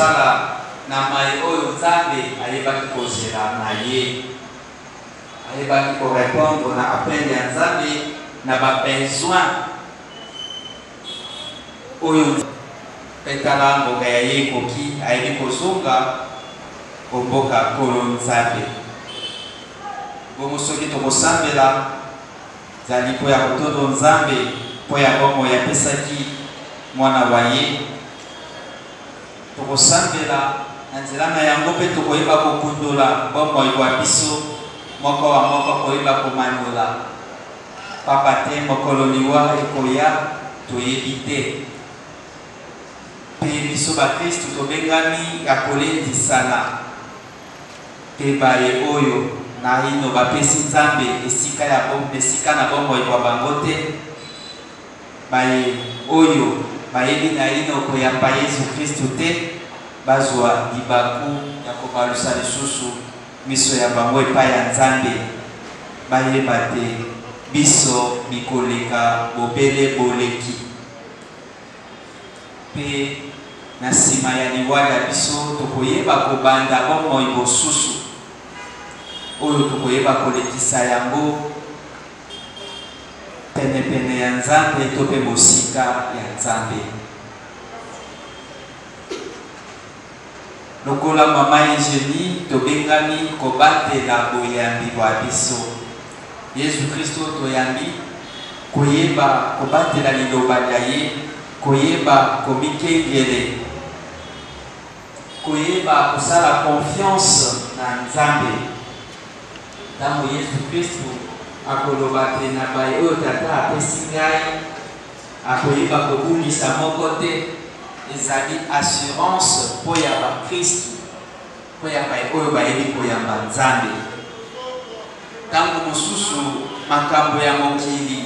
kosala na mai oyo Nzambe ayebaki kozela na ye, ayebaki korépondre na appel ya Nzambe na ba besoin oyo petala mboka ya ye koki ayebi kozonga komboka kolo Nzambe. Bongo soki tokosambela zali po ya kotondo Nzambe po ya bongo yapesaki mwana wa ye, tokosambela na nzela na yango mpe tokoyeba kokundula bomoi bwa biso moko wa moko koyeba komandola, pamba te mokolo liwa ekoya toyebi te. Mpe biso bakristu tobengami ya kolendisana mpe baye oyo na hino bapesi Nzambe esika na bomoi bwa bango te, baye oyo bayebi na hino koyamba Yesu Kristu te, bazwa libaku ya kobalusa lisusu miso ya bango epai ya Nzambe, bayeba te biso bikoleka bobele boleki. Mpe na nsima ya liwa ya biso tokoyeba kobanda bomoi bosusu oyo tokoyeba kolekisa yango penepene ya Nzambe to mpe mosika ya Nzambe. Lokola mama Eugenie tobengami kobatela boyambi bwa biso Yesu Kristo, toyambi koyeba kobatela liloba lya ye, koyeba komikengele, koyeba kosala confiance na Nzambe. Ntango Yesu Kristo akoloba te na baye oyo tata apesi ngai akoyeba kobungisa moko te, ezali assurance po ya bakristu, po ya baye oyo bayebi koyamba Nzambe. Ntango mosusu makambo ya mokili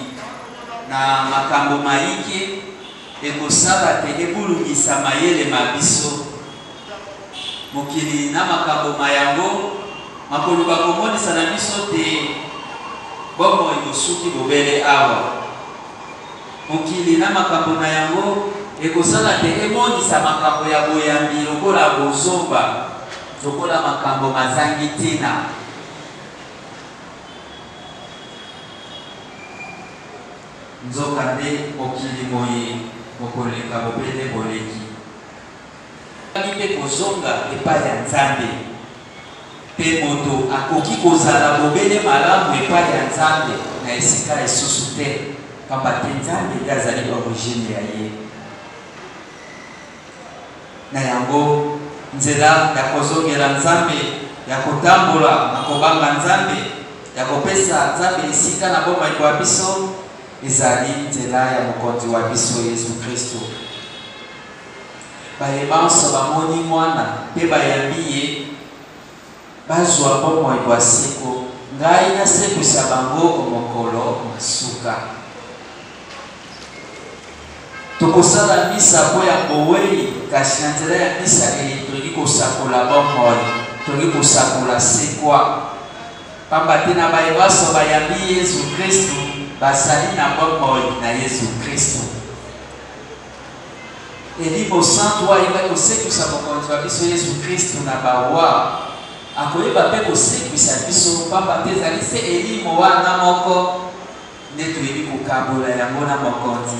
na makambo mayike ekosala te ebulungisa mayele mabiso, mokili na makambo mayango makoluka komonisa na biso te bongo ekosuki bobele awa. Mokili na makambo na yango ekosala te emonisa makambo ya boyambi lokola bozomba, lokola makambo mazangi tina. Nzoka nde mokili moye mokoleka bobele boleki. Mpe kozonga epai ya Nzambe, mpe moto akoki kozala bobele malamu epai ya Nzambe na esika esusu te, pamba te Nzambe nde azali origine ya ye. Na yango nzela ya kozongela Nzambe, ya kotambola na kobanga Nzambe, ya kopesa Nzambe esika na bomoi bwa biso, ezali nzela ya mokonzi wa biso Yesu Kristo. Bayebanso bamoni mwana mpe bayambi ye, bazwa bomoi bwa seko, ngai nasekwisa bango mokolo masuka. Tokosala misa po ya bowei, kasi na nzela ya misa tolingi kosakola bomoi, tolingi kosakola sekwa, pamba te na bayebanso bayambi Yesu Kristo basali na bomoi na Yesu Kristo. Elimo santo ayebaki kosekwisa mokonzi wa biso Yesu Kristo na bawa, akoyeba mpe kosekwisa biso, pamba te ezali se elimo wana moko nde toyebi kokambola yango na mokonzi.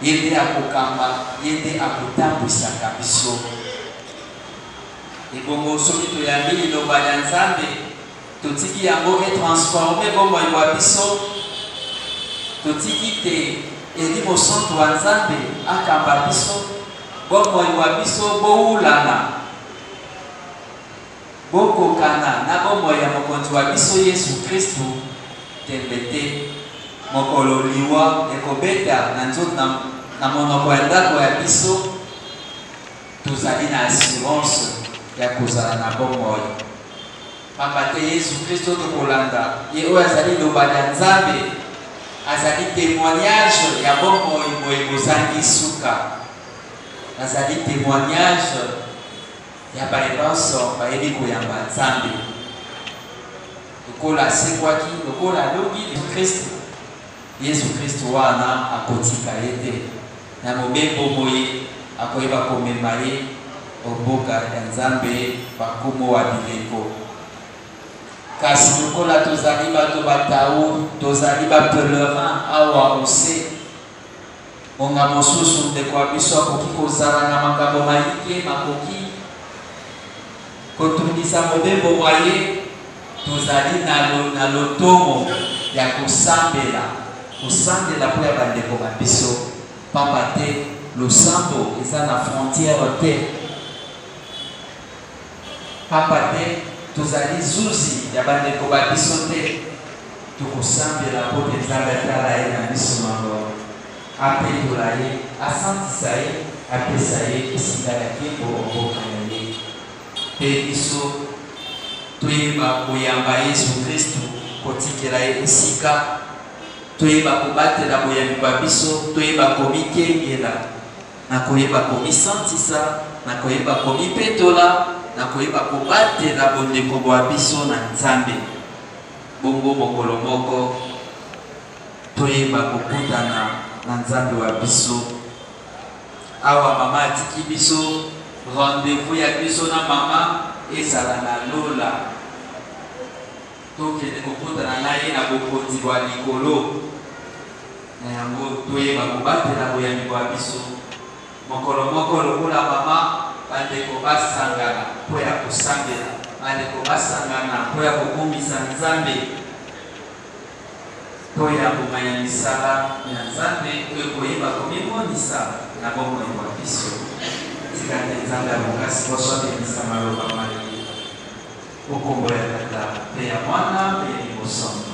Ye nde akokamba, ye nde akotambwisaka biso. Ebongo soki toyambi liloba ya Nzambe, totiki yango etransforme bomoi bwa biso, totiki te elimo santo wa Nzambe akamba biso, bomoi bwa biso boulana, bokokana na bomoi ya mokonzi wa biso Yesu Kristo, tembe te mokolo liwa ekobeta na nzoto na monoko ya ndako ya biso, tozali na assurance ya kozala na bomoi. Pamba te Yesu Kristo tokolanda ye oyo azali liloba ya Nzambe, azali témoignage ya bomoi boye bozangi suka, azali témoignage ya bayebanso bayebi koyamba Nzambe. Lokola asekwaki, lokola alongi Yesu Kristo wana akotika ye te, na mobembo moye akoyeba komema ye oboka ya Nzambe bakumu wa bileko. Kasi lokola tozali bato batau, tozali bapelerin awa ose, onga mosusu ndeko wa biso akoki kozala na makambo malike makoki kotungisa mobembo mwaye, tozali na lotomo ya kosambela mpo ya bandeko ba biso, pamba te losambo eza na frontière te, pamba te tozali zuzi ya bandeko ba biso te, tokosambela mpo te Nzambe atala ye na biso mangoro, apetola ye, asantisa ye, apesa ye esika ya nkembo oboka ya ye. Mpe biso toyeba koyamba Yesu Kristu kotikela ye esika, toyeba kobatela boyambi bwa biso, toyeba komikengela, na koyeba komisantisa, na koyeba komipetola, na koyeba kobatela bondeko bwa biso na Nzambe. Bongo mokolo moko toyeba kokutana na Nzambe wa biso. Awa mama atiki biso rendez-vous ya biso na mama ezala na Lola, tokende kokutana na ye na bokonzi bwa likolo, na yango toyeba kobatela boyambi bwa biso. Mokolo moko lokola mama, bandeko basangana mpo ya kosambela, bandeko basangana mpo ya kokumisa Nzambe, mpo ya komanya misala ya Nzambe oyo koyeba komimonisa na bomoi bwa biso. Tikate Nzambe ya makasi poso abimisa maloba maye okombo ya Tata mpe ya Mwana mpe ya Libosantu.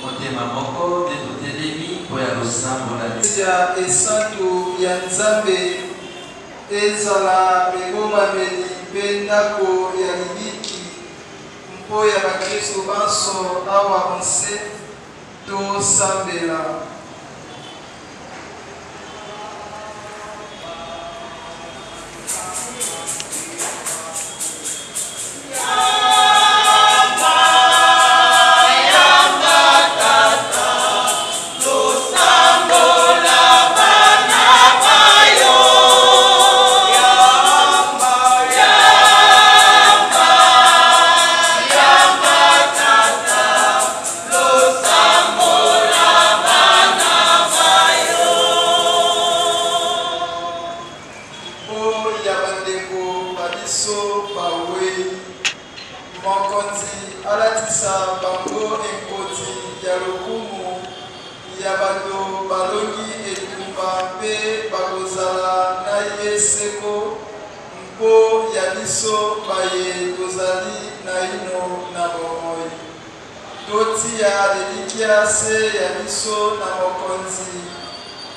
Motema moko de totelemi mpo ya losambo la ya esantu ya Nzambe ezala ebomameli mpe ndako ya libiki mpo ya bakristo banso awa nse tosambela.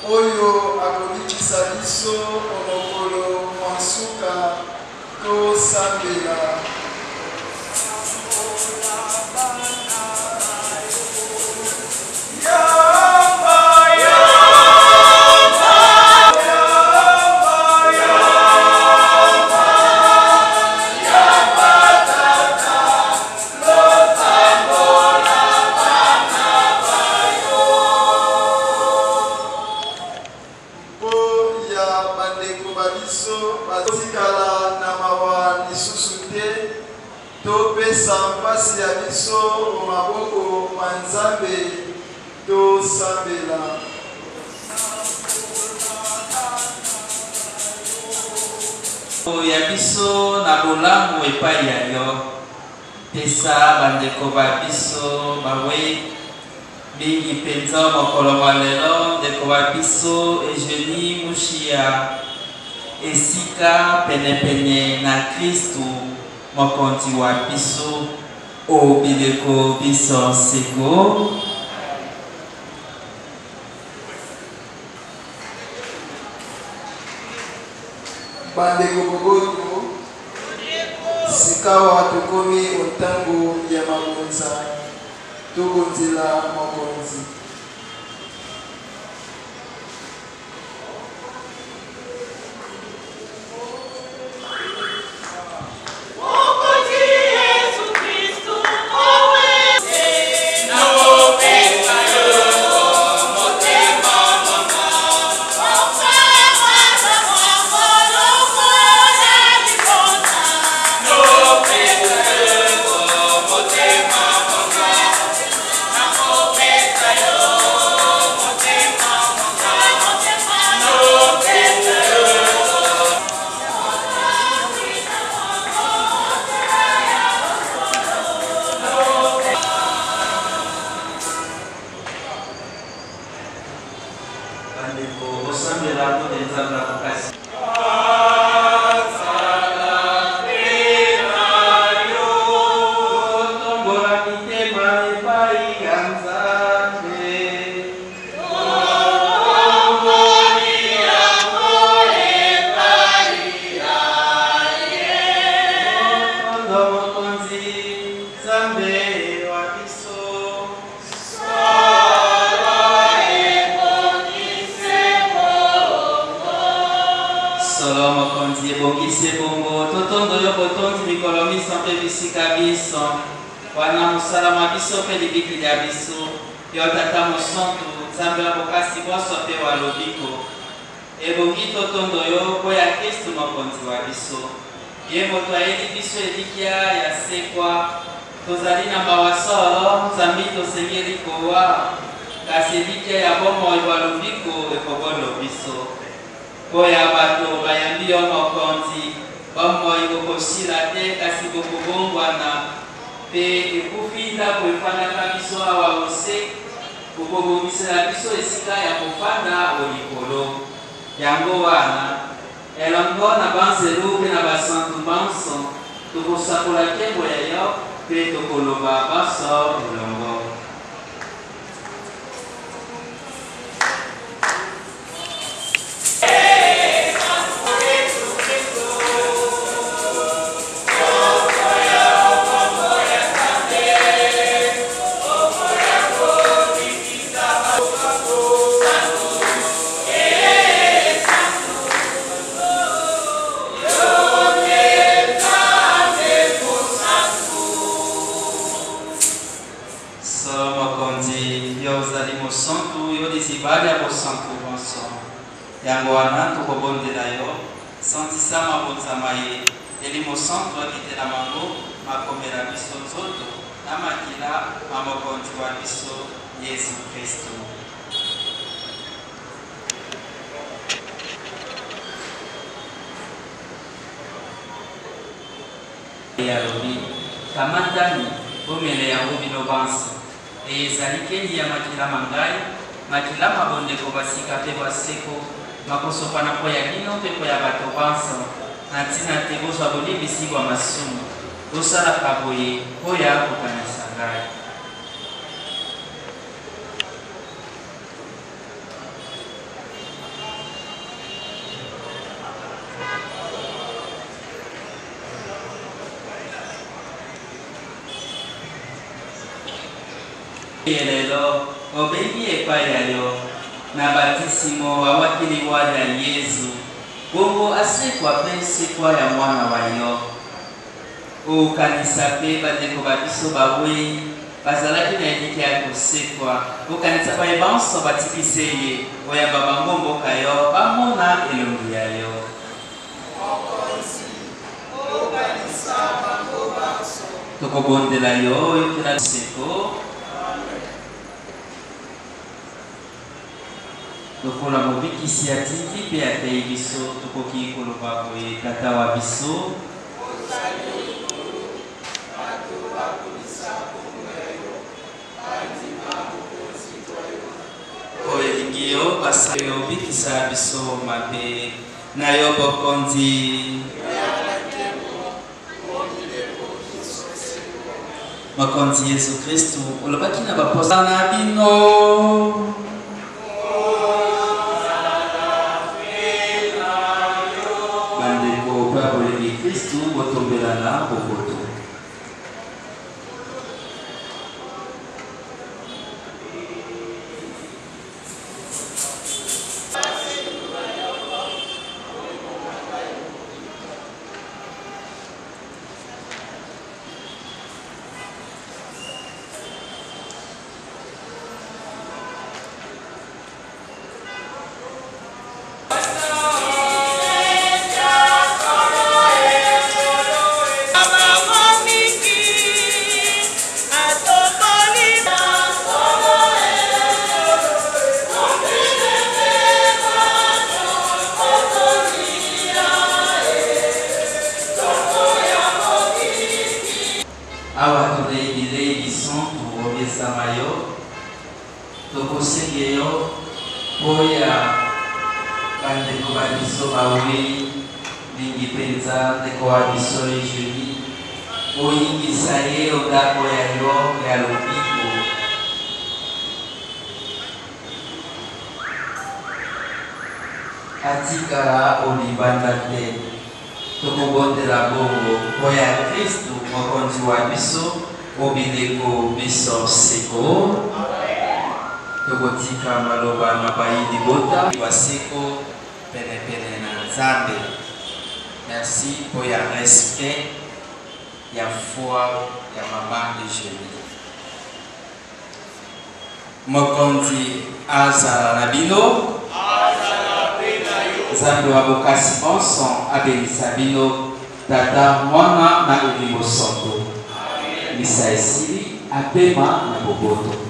Oyo akolikisa biso omokolo mwansuka tosambela. Ya biso na bolamu epai ya yo, pesa bandeko ba biso bawe mingi penza mokolo malelo, ndeko ba biso Eugenie Mushia esika penepene na Kristu mokonzi wa biso o bileko biso seko. Bandeko boboto sikawa tokomi otango ya mabonza tobonzela mokonzi. Mokonzi Yesu Kristu, nzambe akokasi. Wana musalama biso pe libiki ya biso yo tata mosantu nzambe abokasi boso pe walobiko ebongi totondo yo po ya Kristu mokonzi wa biso ye moto ayeli biso elikia ya sekwa tozali na mawasolo nzambi tosengeli kowa kasi elikia ya bomoi walobiko ekobolo biso po ya bato bayambi yo mokonzi bomoi bokosila te kasi bokobongwana pe ekufita kwefanaka biso awa ose kokobongisela biso esika ya kofanda olikolo yango wana elongo na banzelu pe na basantu banso tokosakola nkembo ya yo pe tokoloba baso elongo. Yango wana tukobondela yo santisa mabonzama ye elimo santu akitela mango makomela biso nzoto na makila mamokonzi wa biso Yesu Kristu. Yalobi kamatani bomele yango bino banso ezali kendi ya makila mangai makila mabondeko basika pe baseko makosopana po ya bino pe po ya bato banso na ntina te bozwa bolibisi bwa masumu bosalaka boye po ya kokanisa ngai. Lelo obengi epai ya yo na batisimo wawakili wada Yesu bongo asekwa pe sekwa ya mwana wa yo okanisa pe bandeko babiso bawe bazalaki na eliki ya kosekwa okanisa baye banso batikise ye oyamba bango mboka yo bamona elongi ya yo tokobondela yo oyokela seko lokola mobikisi ya tindi pe atei biso tokoki koloba boye tata wa biso oyelingi yo basali obikisa biso mabe na yo bokonzi mokonzi Yesu Kristu olobaki na baposa na bino Kristu botombela na bokoto. bandeko babiso bawe mingi penza ndeko wa biso Julie oyingisa ye ondako ya yo ya lobiko atikala olibanda te tokobondela bongo mpo ya Kristu mokonzi wa biso obindeko biso seko tokotika maloba mabayidi bota baseko penepene na Nzambe. Merci pour ya respect ya foi ya maman de Julie. Mokonzi azala na bino Nzambe wa bokasi bonson abelisa bino tata mwana na elimo santo. Misa esili apema na boboto.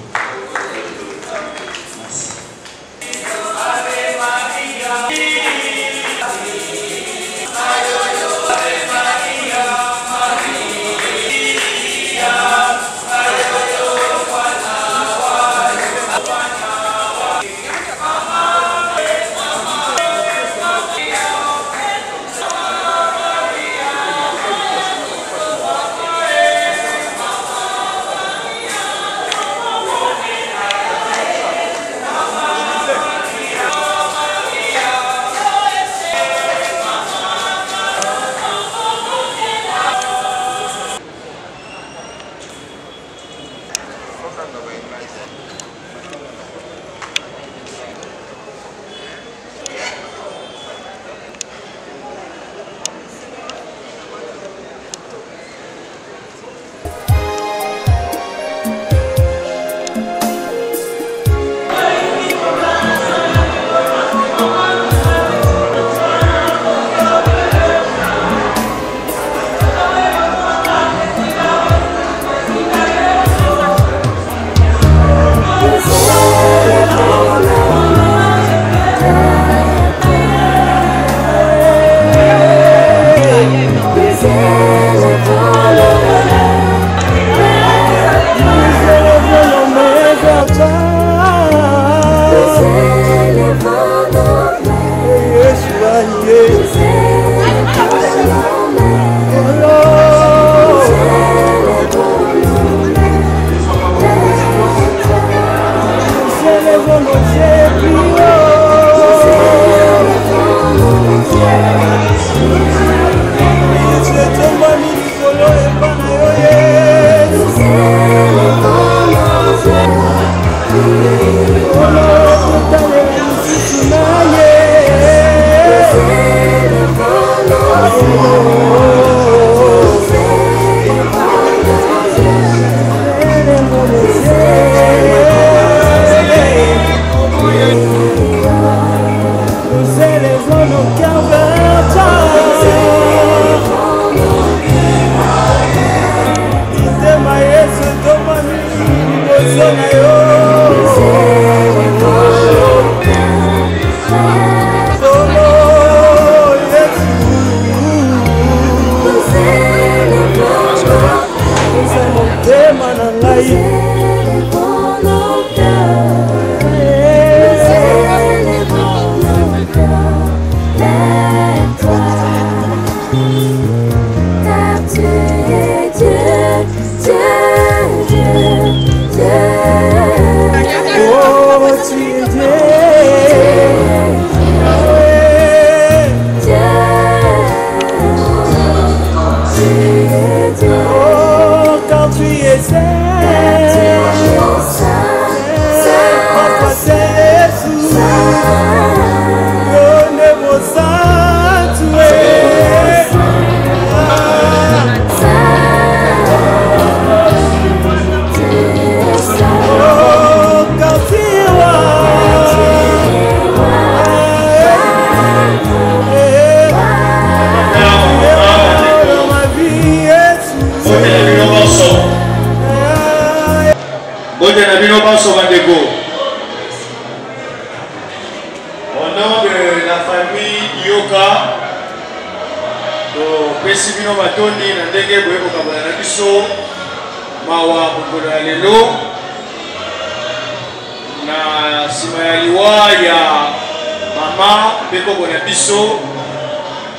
Au nom de la famille Yoka, Pesibino Matoni, Nandege, Boyko Kabana Biso, Mawa Bokola Lelo, na Simayaliwa ya maman Pekoko na biso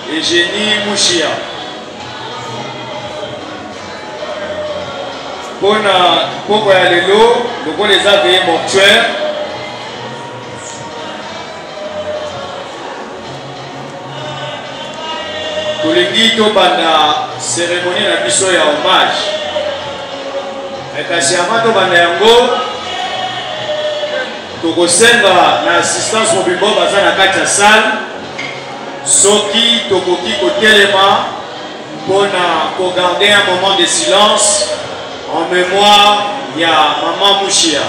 Eugénie Mouchia. Pona poko ya lelo loko les aveillés mortuaires. Tolingi to banda cérémonie na biso ya hommage. Kasi avant to banda yango tokosenga na assistance mobimbo baza na kati ya salle soki tokoki kotelema mpona kogarder un moment de silence en mémoire ya maman Mouchia.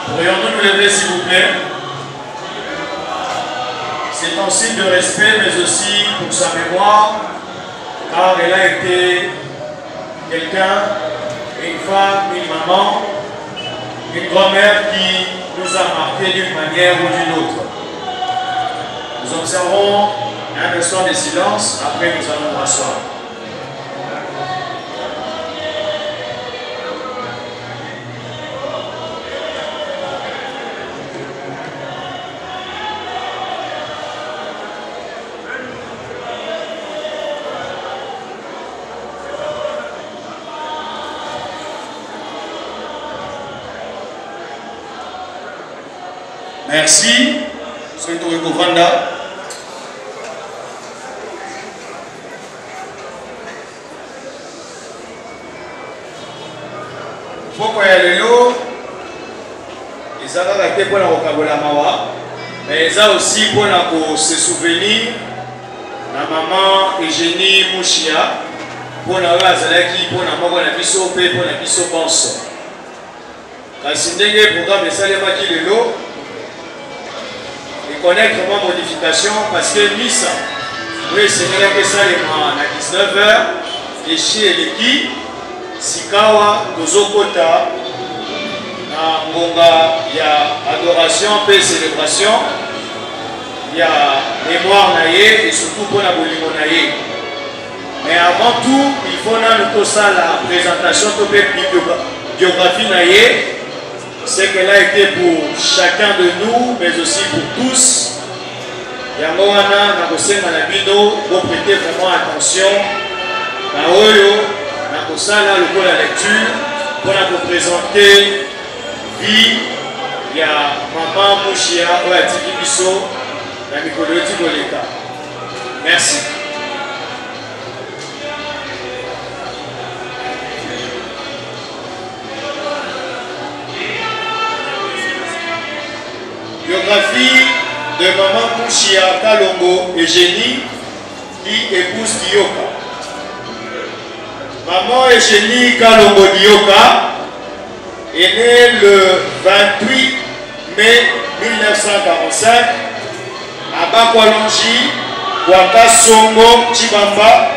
Pourrions-nous nous lever s'il vous plaît? C'est un signe de respect mais aussi pour sa mémoire car elle a été quelqu'un, une femme, une maman, une grand-mère qui nous a marqué d'une manière ou d'une autre. Nous observons un instant de silence, après nous allons nous rasseoir. Merci. Soyez au Vanda. Pourquoi il y a le lot? Ils ont été pour la Rokabola Mawa, mais ils ont aussi pour se souvenir de la maman Eugénie Mouchia, pour la Razalaki, pour la maman de Bisso, pour la Bisso Bonso. Quand c'est un programme de Salema qui est le lot, et connaître comment modification parce que Missa, oui, c'est que ça à 19h, et chez l'équipe, Sikawa, Tozokota, na Ngonga, il y a adoration, paix, célébration, il y a mémoire naïe et surtout pour la bolingo naïe. Mais avant tout, il faut nous ça la présentation de la biographie naïe. C'est qu'elle a été pour chacun de nous, mais aussi pour tous. Yangoana, Nakosenga Nabido, vous prêtez vraiment attention. Naoyo, Nakosala, le cours de la lecture, pour vous présenter vie. Il y a Maman Mouchia, Oatiki Bisso, la Mikoloti Goleka. Merci. Biographie de Maman Mouchia Kalongo Eugénie, qui épouse Dioka. Maman Eugénie Kalongo Dioka est née le 28 mai 1945 à Bakwalongi, Waka Songo, Chibamba,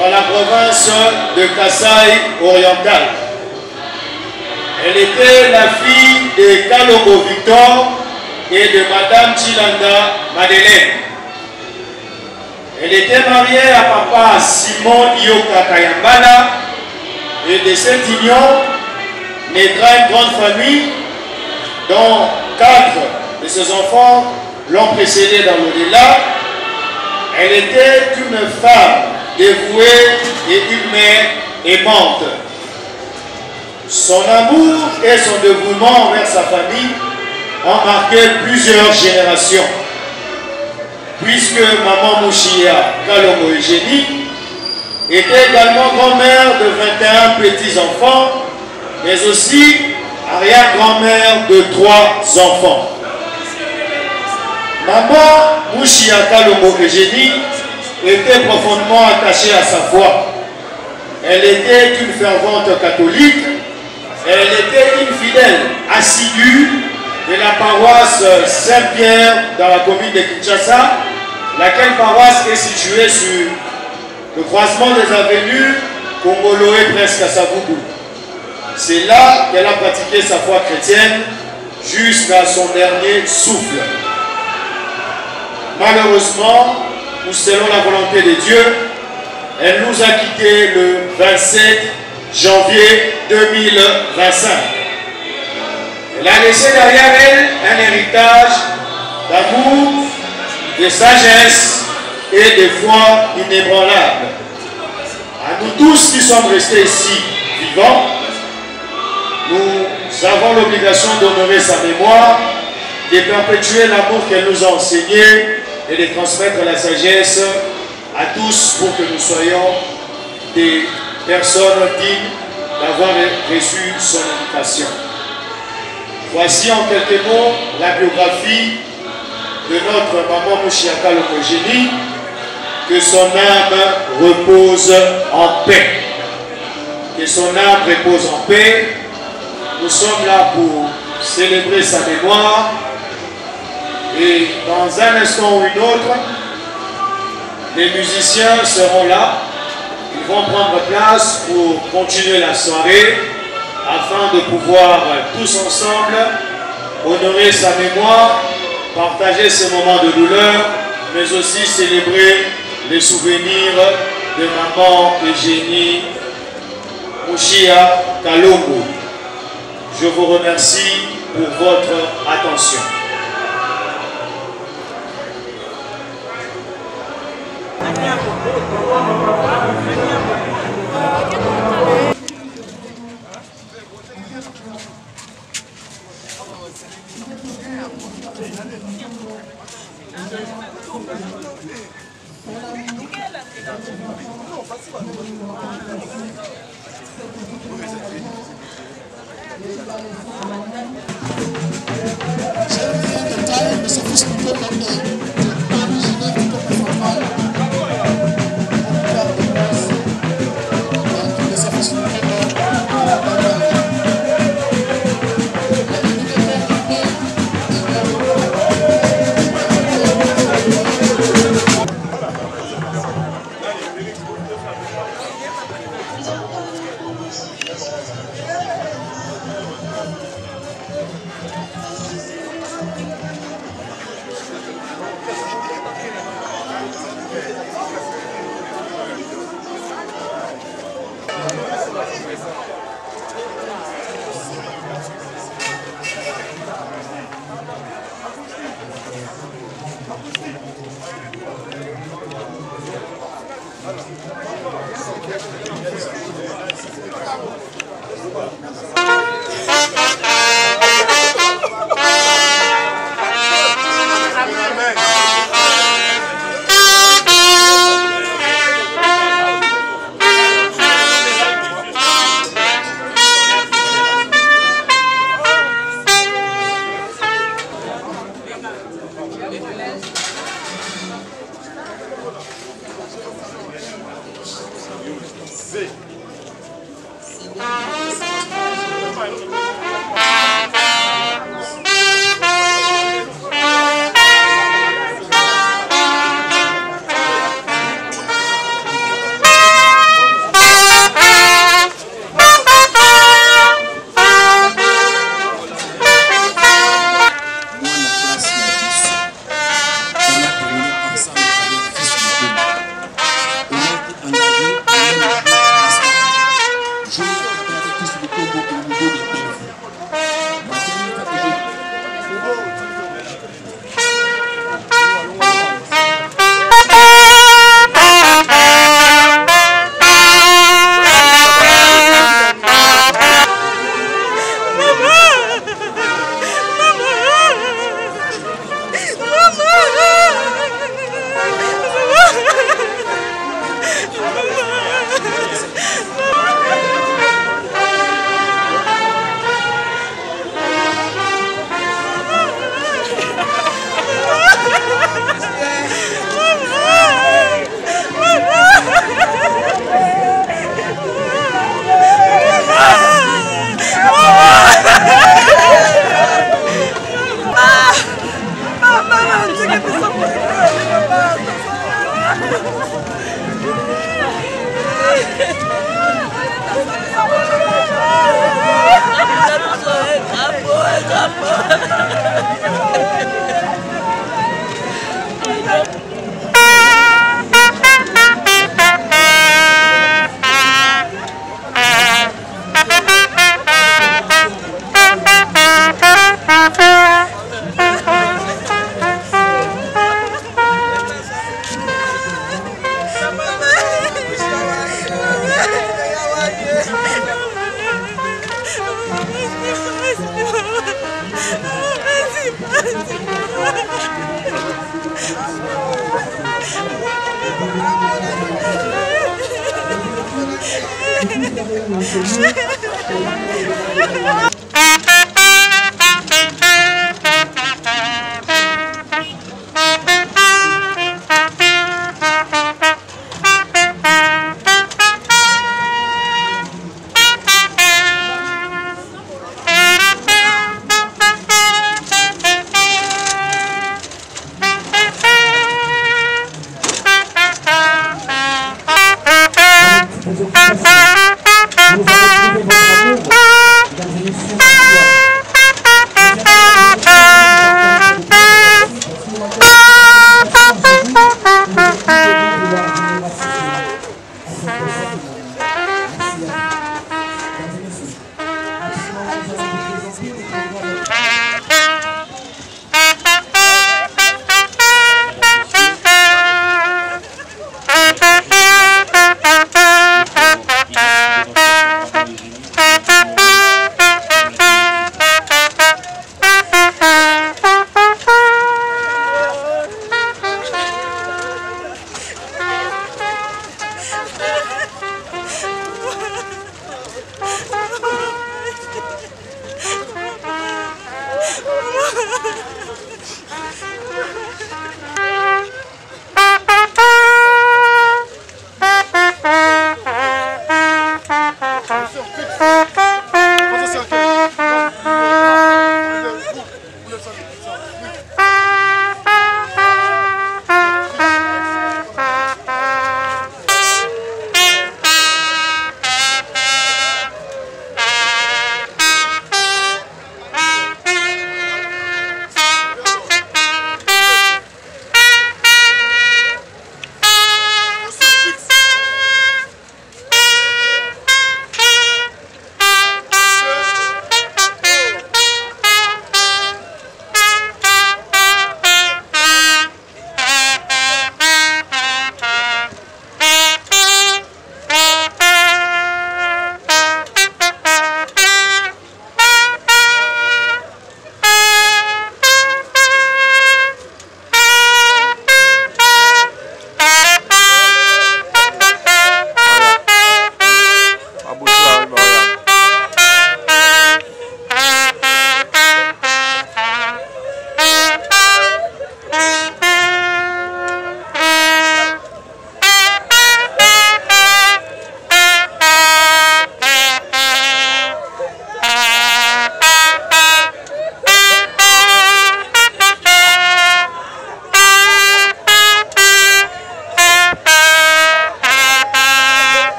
dans la province de Kasaï oriental. Elle était la fille de Kalongo Victor et de Madame Chilanda Madeleine. Elle était mariée à papa Simon Ioka Kayambala et de cette union naîtra une grande famille dont 4 de ses enfants l'ont précédée dans l'au-delà. Elle était une femme dévouée et une mère aimante. Son amour et son dévouement envers sa famille ont marqué plusieurs générations, puisque Maman Mouchia Kalongo Eugénie était également grand-mère de 21 petits-enfants, mais aussi arrière-grand-mère de 3 enfants. Maman Mouchia Kalongo Eugénie était profondément attachée à sa foi. Elle était une fervente catholique, elle était une fidèle assidue de la paroisse Saint-Pierre dans la commune de Kinshasa, laquelle paroisse est située sur le croisement des avenues Congoloé presque à Savubu. C'est là qu'elle a pratiqué sa foi chrétienne jusqu'à son dernier souffle. Malheureusement, ou selon la volonté de Dieu, elle nous a quittés le 27 janvier 2025. Elle a laissé derrière elle un héritage d'amour, de sagesse et de foi inébranlable. À nous tous qui sommes restés ici vivants, nous avons l'obligation d'honorer sa mémoire, de perpétuer l'amour qu'elle nous a enseigné et de transmettre la sagesse à tous pour que nous soyons des personnes dignes d'avoir reçu son invitation. Voici en quelques mots la biographie de notre maman Mouchiaka Lokogénie. Que son âme repose en paix. Que son âme repose en paix. Nous sommes là pour célébrer sa mémoire. Et dans un instant ou une autre, les musiciens seront là. Ils vont prendre place pour continuer la soirée afin de pouvoir tous ensemble honorer sa mémoire, partager ces moments de douleur, mais aussi célébrer les souvenirs de maman Eugénie Mouchia Kalongo. Je vous remercie pour votre attention.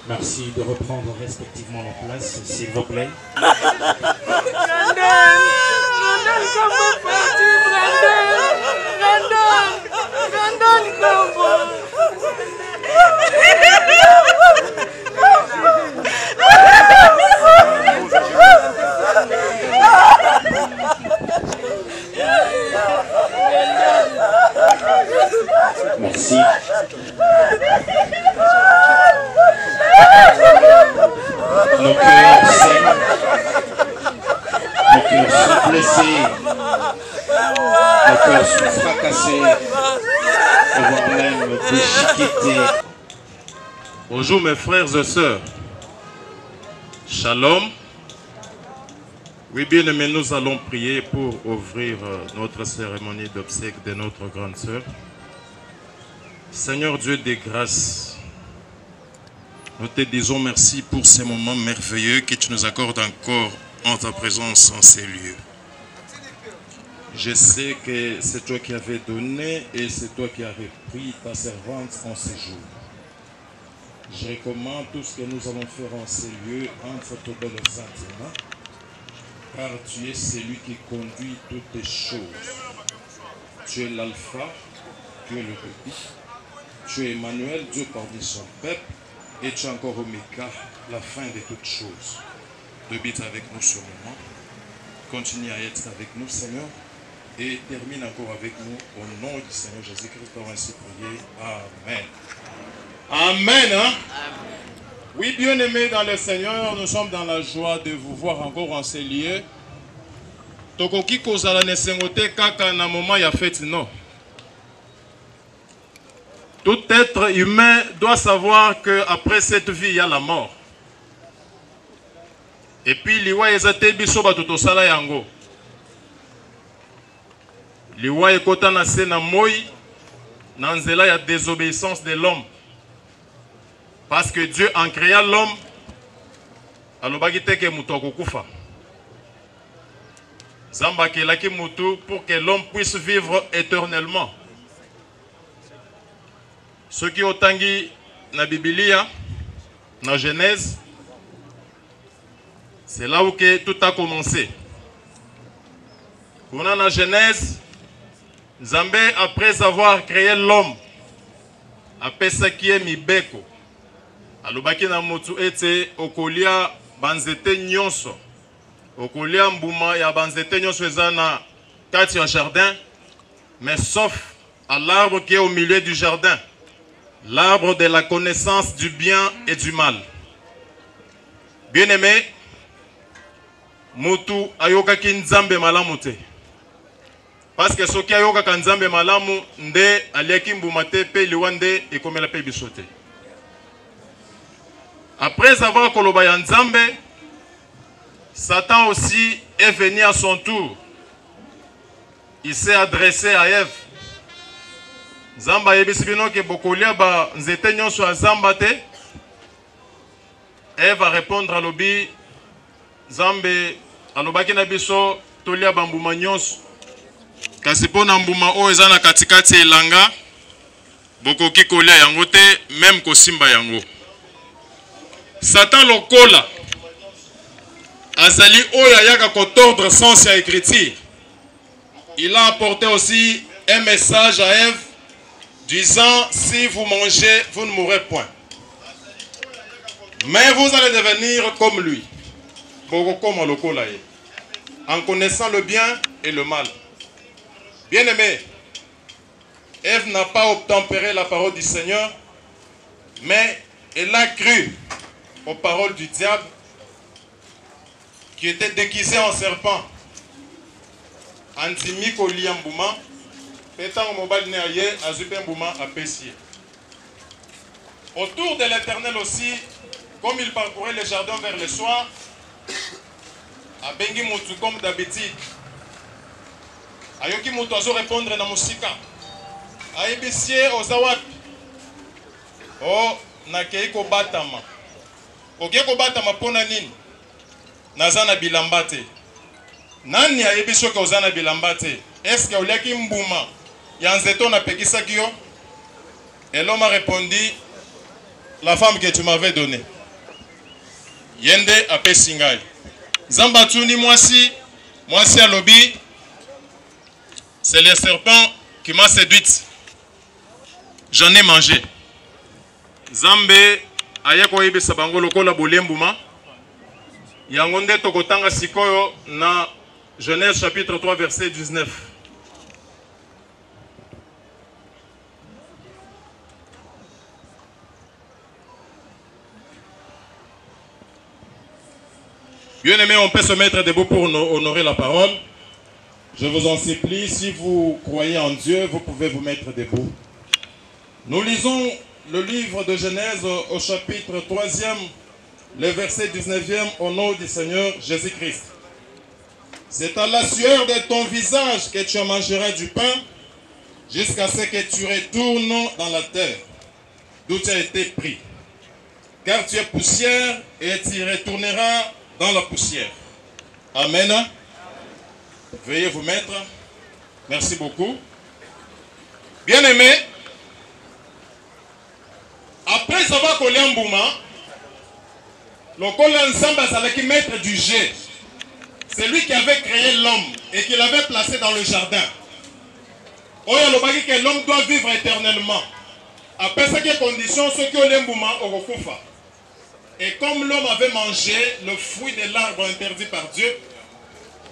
Merci de reprendre respectivement la place, s'il vous plaît. Merci. Nos cœurs saignent, nos cœurs sont blessés, nos cœurs sont fracassés, voire même déchiquetés. Bonjour mes frères et sœurs. Shalom. Oui, bien aimés, nous allons prier pour ouvrir notre cérémonie d'obsèques de notre grande sœur. Seigneur Dieu des grâces, nous te disons merci pour ces moments merveilleux que tu nous accordes encore en ta présence en ces lieux. Je sais que c'est toi qui avais donné et c'est toi qui as repris ta servante en ces jours. Je recommande tout ce que nous allons faire en ces lieux entre toi dans le sentiment, car tu es celui qui conduit toutes les choses. Tu es l'alpha tu es le répit, tu es Emmanuel, Dieu parmi son peuple, et tu es encore Omega, la fin de toutes choses. Débite avec nous ce moment, continue à être avec nous, Seigneur, et termine encore avec nous au nom du Seigneur Jésus-Christ, pour ainsi prier. Amen. Amen. Hein? Oui, bien-aimés dans le Seigneur, nous sommes dans la joie de vous voir encore en ces lieux. Tokoki kozala nesengote kaka na moment ya fête, non. Tout être humain doit savoir qu'après cette vie, il y a la mort. Et puis, liwa ezate biso batuto sala yango. Liwa ekota na se na moi, na nzela ya désobéissance de l'homme. Parce que Dieu, en créant l'homme, alobaki teke mutu akokufa. Zamba kelaki mutu pour que l'homme puisse vivre éternellement. Ce qui otangi na Biblia, na Genèse, c'est là où que tout a commencé. On a la Genèse, Zambé, après avoir créé l'homme, après ça qui est mibeko, alobaki na mutu ete okolia banzete nyonso. Okolia mbuma ya banzete nyonso eza na kati ya jardin, mais sauf à l'arbre qui est au milieu du jardin, l'arbre de la connaissance du bien et du mal. Bien-aimé, mutu ayokaki nzambe malamu te. Parce que soki ayokaka nzambe malamu nde aliaki mbuma te pe liwa nde ekomela pe biso te. Après avoir koloba ya nzambe, Satan aussi est venu à son tour. Il s'est adressé à Ève. Zamba yebisibino ke bokolia ba nzete nyonso a zamba te. Ève va répondre à l'obi. Zambe alobaki na biso tolia bambuma nyonso. Kasi pona mbuma o eza na katikati elanga bokoki kolia yango te, même kosimba yango. Satan lokola Azali oya yaka kotordre sens ya écriture. Il a apporté aussi un message à Ève disant: si vous mangez, vous ne mourrez point. Mais vous allez devenir comme lui. En connaissant le bien et le mal. Bien-aimé, Ève n'a pas obtempéré la parole du Seigneur, mais elle a cru aux paroles du diable qui était déguisé en serpent. Antimiko liambouma, pétant mobile néaye, azupembouma apécié. Autour de l'Éternel aussi, comme il parcourait le jardin vers le soir, à Bengi Moutou comme d'habitude, Ayoki Moutou azo répondre na musika, a ébessier aux awak, oh, na keiko batama, okeko batama pona nini. Nazana bilambate. Nani a yebi soki ozana bilambate? Est-ce que oliaki mbuma yanzeto na pekisaki yo? Et l'homme a répondu: la femme que tu m'avais donnée. Yende ape singai. Zamba tuni mwasi a lobi. C'est le serpent qui m'a séduite. J'en ai mangé. Zambe ayako yebi sabango lokola bolembuma. Yangonde tokotanga sikoyo na Genèse chapitre 3 verset 19. Bien-aimés, on peut se mettre debout pour honorer la parole. Je vous en supplie, si vous croyez en Dieu, vous pouvez vous mettre debout. Nous lisons le livre de Genèse au chapitre 3e, le verset 19e, au nom du Seigneur Jésus-Christ. C'est à la sueur de ton visage que tu mangeras du pain, jusqu'à ce que tu retournes dans la terre, d'où tu as été pris. Car tu es poussière, et tu retourneras dans la poussière. Amen. Veuillez vous mettre. Merci beaucoup. Bien-aimés, après avoir collé un bouma, le Kolan Nzamba Zalaki maître du jet, c'est lui qui avait créé l'homme et qui l'avait placé dans le jardin. Oya lobaki que l'homme doit vivre éternellement. Après ça, quelles conditions, ceux qui ont l'embouma au Rokufa. Et comme l'homme avait mangé le fruit de l'arbre interdit par Dieu,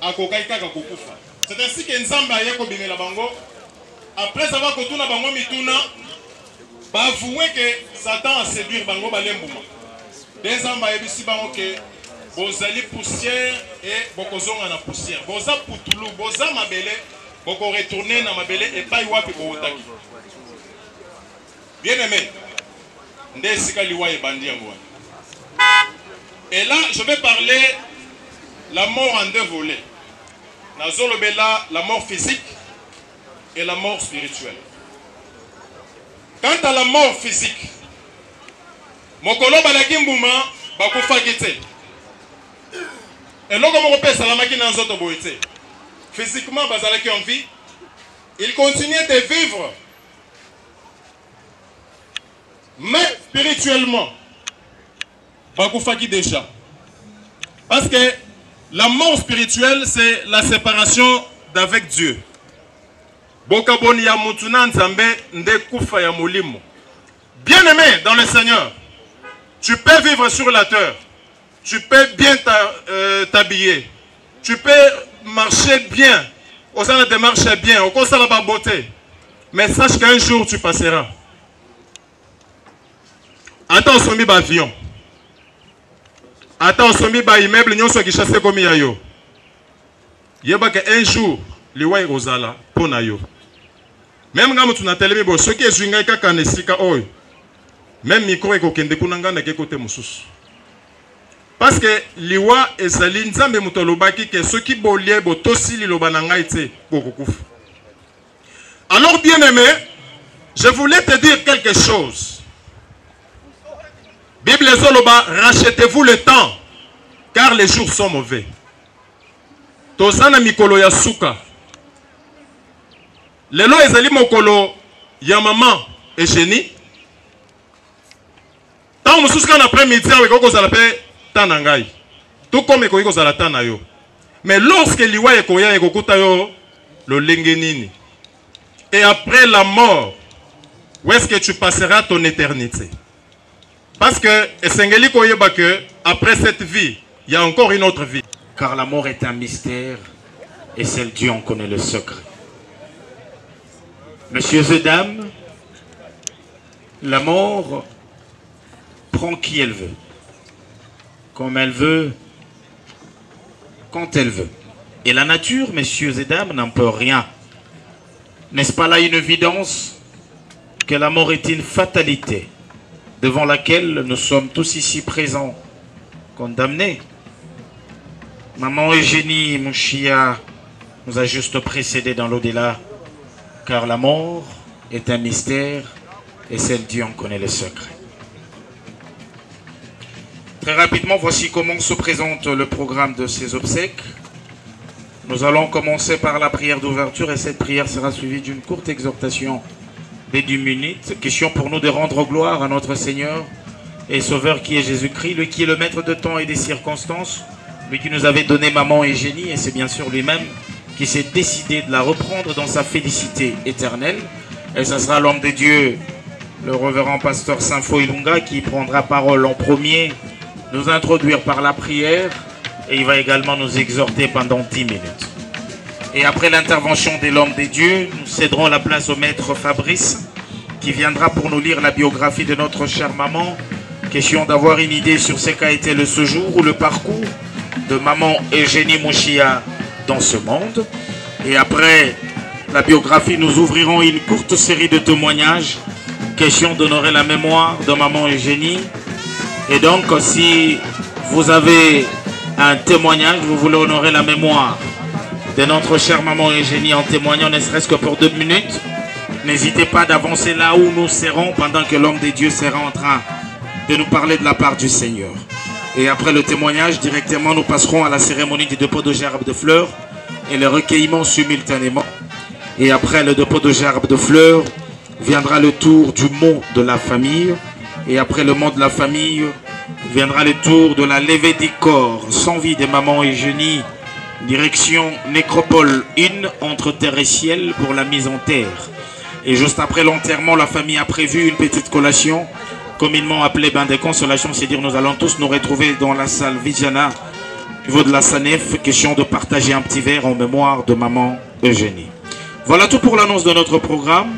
à Kokaika Kokufa. C'est ainsi que Nzamba a yako la bango. Après avoir kotuna bango mituna, ba avoué que Satan a séduit bango balembuma. Des Nzamba ebisi bango que bozali poussière et bokozonga na poussière. Boza putulu, boza mabele, boko retourner na mabele et pas wapi bootaki. Bien aimé, ndesika liwa e bandi yango. Et là, je vais parler la mort en deux volets. La mort physique et la mort spirituelle. Quant à la mort physique, mokolo balaki mbuma bakufaki te. Et loko moko pe salamaki na nzoto boye te. Physiquement bazalaki en vie, il continuait de vivre. Mais spirituellement, bakufaki déjà. Parce que la mort spirituelle, c'est la séparation d'avec Dieu. Bokaboni ya mutuna nzambe nde kufa ya molimo. Bien aimé dans le Seigneur, tu peux vivre sur la terre. Tu peux bien t'habiller. Tu peux marcher bien. Au sein de marcher bien. Au sein de la beauté. Mais sache qu'un jour tu passeras. Attends, sommi avion. Attends, sommi ba immeuble nyonso ki chasse comme yayo. Yeba que un jour, liwa irozala pona yo. Même quand tu n'as tellement beau, ce qui est junga kaka nesika oy. Même micro eko kende kunanga na côté mususu. Parce que liwa ezali nzambe mutolobaki que ceux qui bolie botosi liloba na ngai te bokukufa. Alors bien aimé, je voulais te dire quelque chose. Bible Zoloba, rachetez-vous le temps, car les jours sont mauvais. Tozana mikolo ya suka. Lelo ezali mokolo ya maman et génie. Tant mususu quand après-midi avec oko zalape tanangai. Tout comme eko iko zalata na yo. Mais lorsque liwa ekoya ekokuta yo lo lengenini. Et après la mort, où est-ce que tu passeras ton éternité? Parce que après cette vie, il y a encore une autre vie. Car la mort est un mystère et seul Dieu en connaît le secret. Messieurs et dames, la mort prend qui elle veut, comme elle veut, quand elle veut. Et la nature, messieurs et dames, n'en peut rien. N'est-ce pas là une évidence que la mort est une fatalité devant laquelle nous sommes tous ici présents, condamnés? Maman Eugénie Mouchia nous a juste précédés dans l'au-delà, car la mort est un mystère et seul Dieu en connaît le secret. Très rapidement, voici comment se présente le programme de ces obsèques. Nous allons commencer par la prière d'ouverture et cette prière sera suivie d'une courte exhortation des 10 minutes. Question pour nous de rendre gloire à notre Seigneur et Sauveur qui est Jésus-Christ, lui qui est le maître de temps et des circonstances, lui qui nous avait donné maman Eugénie, et c'est bien sûr lui-même qui s'est décidé de la reprendre dans sa félicité éternelle. Et ce sera l'homme de Dieu, le révérend pasteur Saint-Fo Ilunga, qui prendra parole en premier, nous introduire par la prière, et il va également nous exhorter pendant 10 minutes. Et après l'intervention de l'homme de Dieu, nous céderons la place au maître Fabrice, qui viendra pour nous lire la biographie de notre chère maman. Question d'avoir une idée sur ce qu'a été le séjour ou le parcours de maman Eugénie Mouchia dans ce monde. Et après la biographie, nous ouvrirons une courte série de témoignages. Question d'honorer la mémoire de maman Eugénie. Et donc, si vous avez un témoignage, vous voulez honorer la mémoire de notre chère maman Eugénie en témoignant, ne serait-ce que pour 2 minutes, n'hésitez pas d'avancer là où nous serons pendant que l'homme de Dieu sera en train de nous parler de la part du Seigneur. Et après le témoignage, directement, nous passerons à la cérémonie du dépôt de gerbes de fleurs et le recueillement simultanément. Et après le dépôt de gerbes de fleurs, viendra le tour du mot de la famille. Et après le mot de la famille, viendra le tour de la levée des corps sans vie de maman Eugénie Direction Nécropole 1 entre terre et ciel pour la mise en terre. Et juste après l'enterrement, la famille a prévu une petite collation, communément appelée bain des consolations, c'est-à-dire nous allons tous nous retrouver dans la salle Vigiana, au niveau de la SANEF, question de partager un petit verre en mémoire de maman Eugénie. Voilà tout pour l'annonce de notre programme.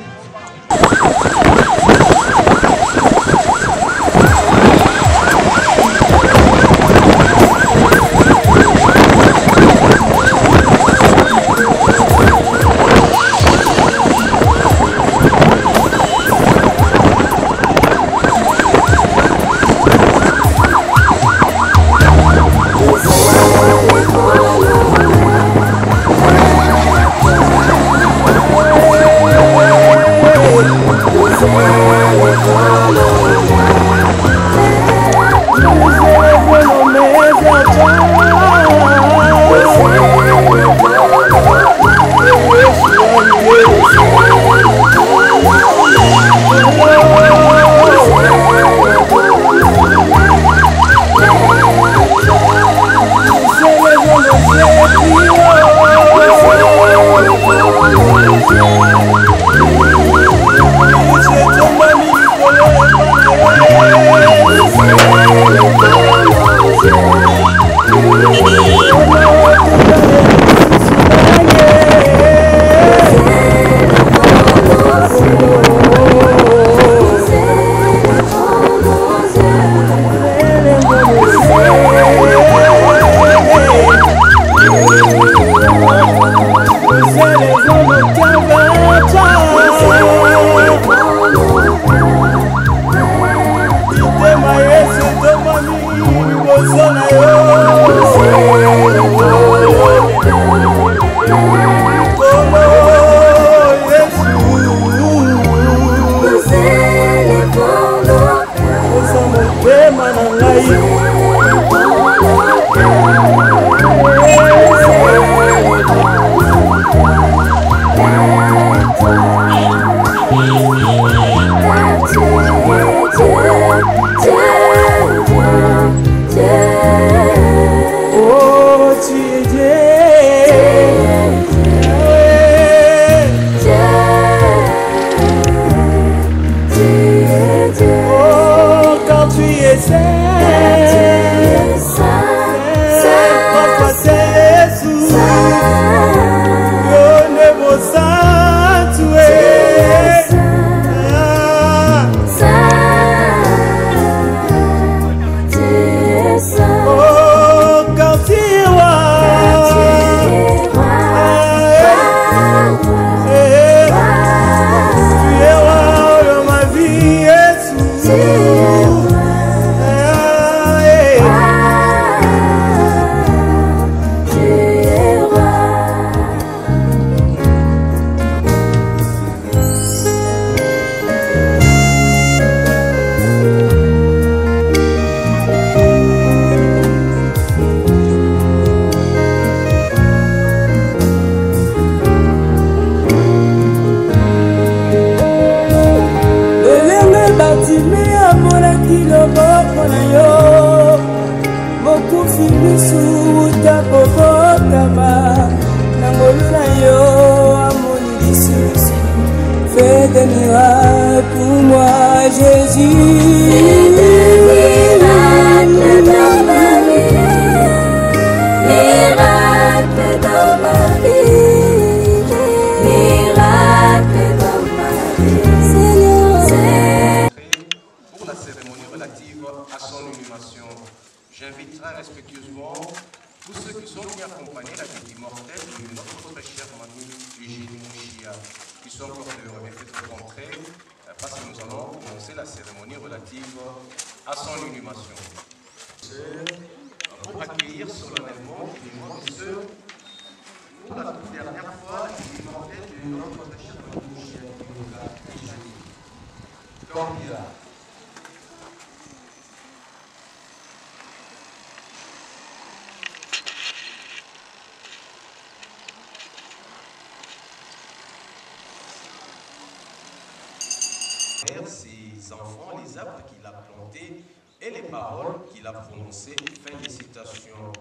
Ses enfants, les arbres qu'il a plantés et les paroles qu'il a prononcées. Fin des citations.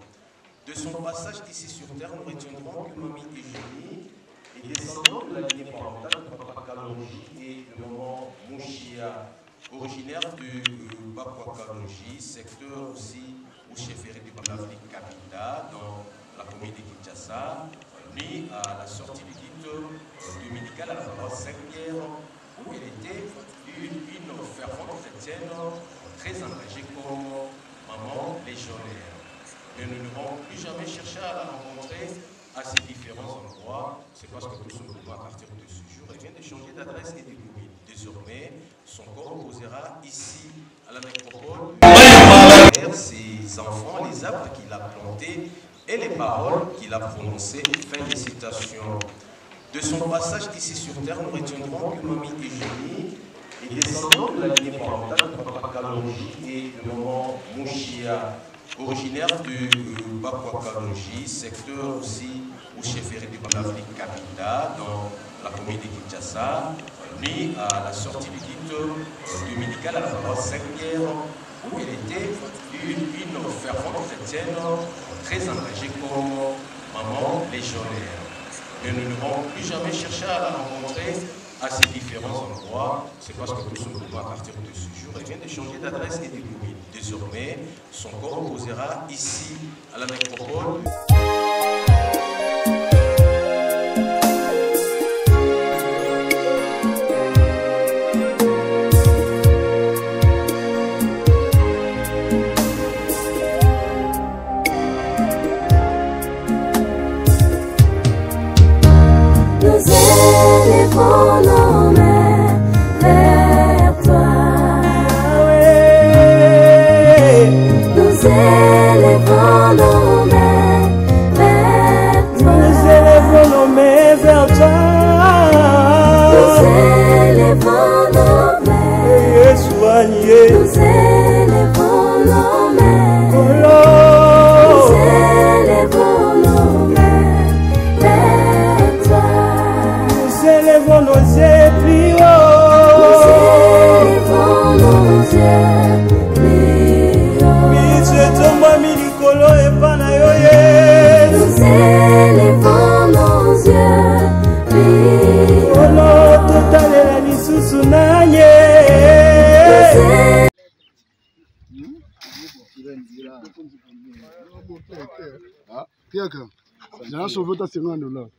De son passage ici sur terre, nous retiendrons que Mamie Eugénie est descendante de la lignée parentale de Papa Kalonji et de Maman Mouchia, originaire de Bakwa Kalonji, secteur aussi ou chefferie du Bakafri Kapita, dans la commune de Kinshasa, née à la sortie du guide dominical à la paroisse Saint-Pierre, où elle était une fervente chrétienne très engagée comme maman légionnaire. Mais nous n'avons plus jamais cherché à la rencontrer à ces différents endroits. C'est parce que tout simplement à partir de ce jour, elle vient de changer d'adresse et de commune. Désormais, son corps reposera ici, à la métropole. Ses enfants, les arbres qu'il a plantés et les paroles qu'il a prononcées. Fin de citation. De son passage ici sur terre, nous retiendrons que Mamie Eugénie est descendante de la lignée parentale de Papa Kalonji et de Maman Mouchia, originaire de Bakwa Kalonji, secteur aussi ou chefferie du Bakafri Kapita, dans la commune de Kinshasa, née à la sortie du guide dominical à la paroisse Saint-Pierre, où elle était une fervente chrétienne très engagée comme maman légionnaire. Mais nous n'avons plus jamais cherché à la rencontrer à ces différents endroits. C'est parce que tout simplement à partir de ce jour, elle vient de changer d'adresse et de commune. Désormais, son corps reposera ici, à la métropole. Élevons nos mains vers toi. Nous élevons nos mains vers toi. Nous élevons nos mains vers toi. Nous élevons nos mains. Nous élevons nos mains. Nous élevons nos mains vers toi. Nous élevons nos yeux plus Nous haut. élevons nos yeux plus haut. Biso etomba milikolo epa na yo Yesu. Nous élevons nos yeux plus haut. Olo totalela lisusu na ye. Tiaka, j'ai sauvé ta $50.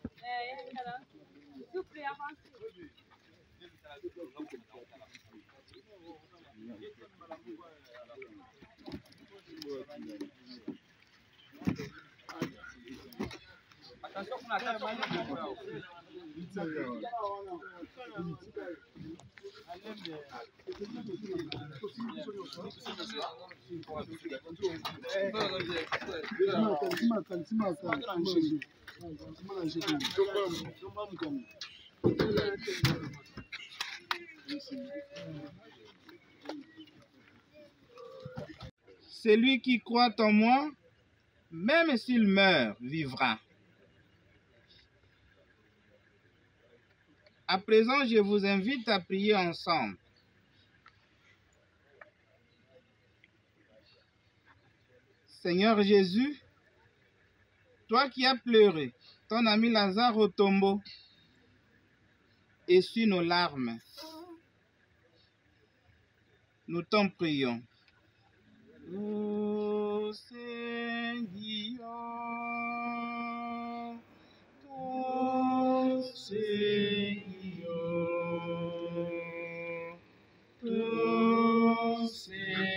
Celui qui croit en moi, même s'il meurt, vivra. À présent, je vous invite à prier ensemble. Seigneur Jésus, toi qui as pleuré ton ami Lazare au tombeau, essuie nos larmes. Nous t'en prions. Ô Seigneur, ô Seigneur, ô Seigneur.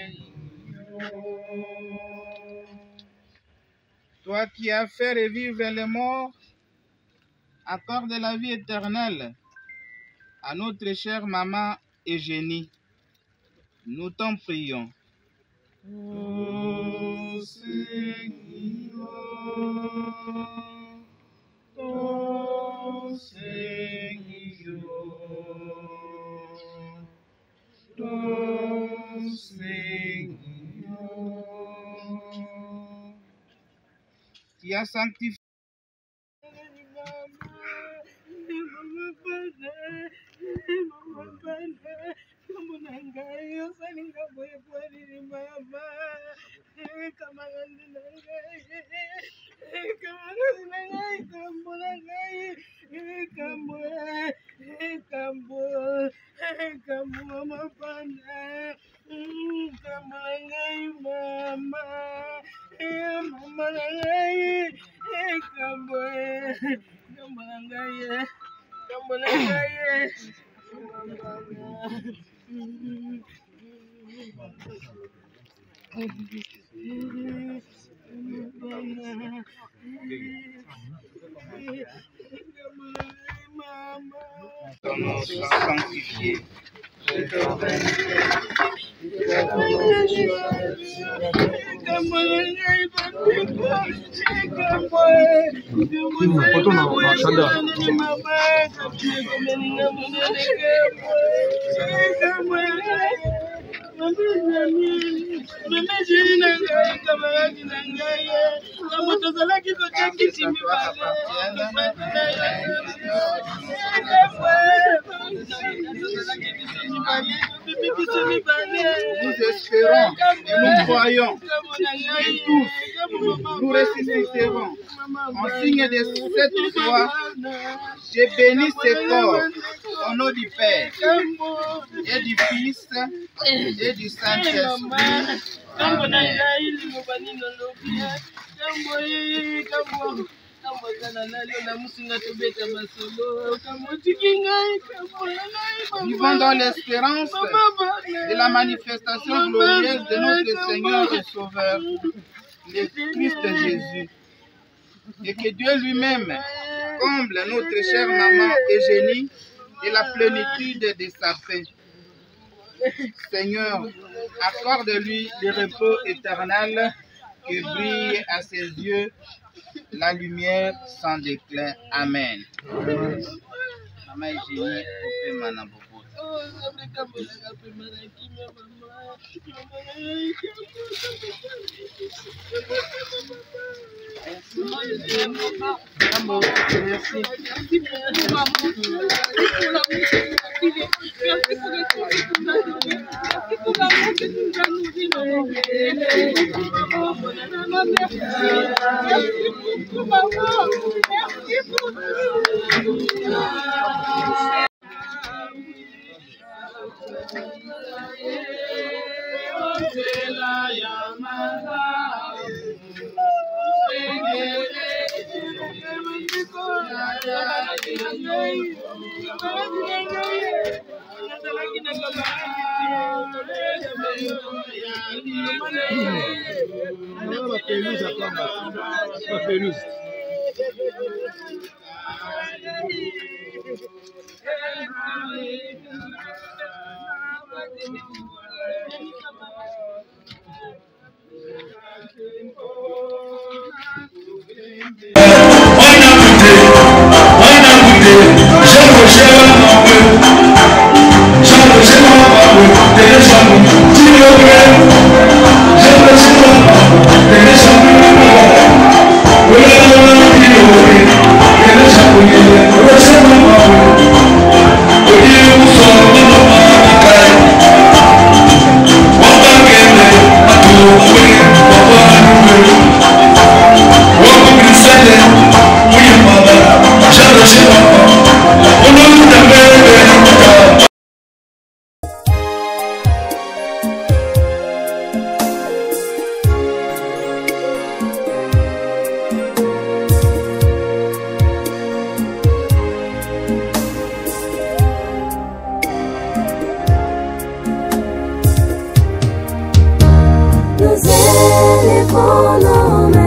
Toi qui as fait revivre les morts, accorde la vie éternelle à notre chère maman Eugénie. Nous t'en prions. Ô Seigneur, ô Seigneur, ô Seigneur, qui a sanctifié Ton nom soit sanctifié. Nous espérons et nous croyons que tous nous ressusciterons. En signe de cette foi, je bénis ce corps au nom du Père et du Fils et du Saint-Esprit. Amen. Vivons dans l'espérance de la manifestation glorieuse de notre Seigneur et Sauveur, le Christ Jésus. Et que Dieu lui-même comble notre chère maman Eugénie de la plénitude de sa paix. Seigneur, accorde-lui le repos éternel qui brille à ses yeux la lumière sans déclin. Amen. Maman Eugénie, ope mana bobo. Nous élevons nos mains.